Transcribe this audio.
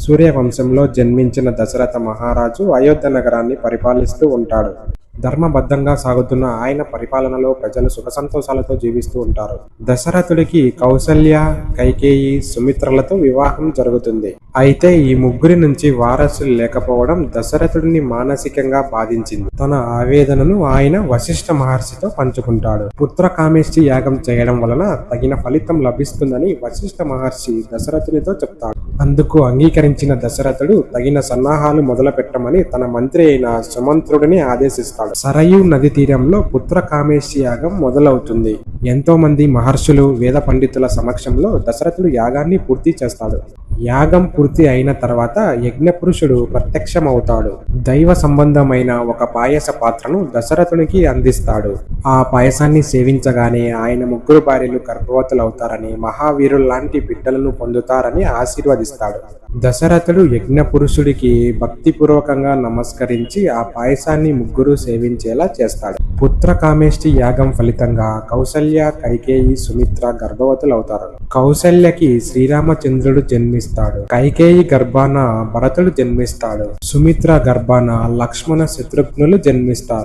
సూర్యవంశంలో జన్మించిన దశరథ మహారాజు అయోధ్య నగరాన్ని పరిపాలిస్తూ ఉంటాడు. ధర్మబద్ధంగా సాగుతున్న ఆయన పరిపాలనలో ప్రజలు సుఖ సంతోషాలతో జీవిస్తూ ఉంటారు. దశరథుడికి కౌసల్య, కైకేయి, సుమిత్రలతో వివాహం జరుగుతుంది. అయితే ఈ ముగ్గురి నుంచి వారసులు లేకపోవడం దశరథుడిని మానసికంగా బాధించింది. తన ఆవేదనను ఆయన వశిష్ఠ మహర్షితో పంచుకుంటాడు. పుత్ర కామేష్టి యాగం చేయడం వలన తగిన ఫలితం లభిస్తుందని వశిష్ఠ మహర్షి దశరథునితో చెప్తాడు. అందుకు అంగీకరించిన దశరథుడు తగిన సన్నాహాలు మొదలు పెట్టమని తన మంత్రి అయిన సుమంత్రుడిని ఆదేశిస్తాడు. సరయూ నది తీరంలో పుత్ర కామేష్టి యాగం మొదలవుతుంది. ఎంతో మంది మహర్షులు, వేద పండితుల సమక్షంలో దశరథుడు యాగాన్ని పూర్తి చేస్తాడు. యాగం పూర్తి అయిన తర్వాత యజ్ఞపురుషుడు ప్రత్యక్షమవుతాడు. దైవ సంబంధమైన ఒక పాయస పాత్రను దశరథునికి అందిస్తాడు. ఆ పాయసాన్ని సేవించగానే ఆయన ముగ్గురు భార్యలు గర్భవతులవుతారని, మహావీరుల్లాంటి బిడ్డలను పొందుతారని ఆశీర్వదిస్తాడు. దశరథుడు యజ్ఞపురుషుడికి భక్తిపూర్వకంగా నమస్కరించి ఆ పాయసాన్ని ముగ్గురు సేవించేలా చేస్తాడు. పుత్ర కామేష్టి యాగం ఫలితంగా కౌసల్య, కైకేయి, సుమిత్ర గర్భవతులవుతారు. కౌసల్యకి శ్రీరామచంద్రుడు జన్మిస్తాడు. కైకేయి గర్భాన భరతుడు జన్మిస్తాడు. సుమిత్ర గర్భాన లక్ష్మణ, శత్రుఘ్నులు జన్మిస్తారు.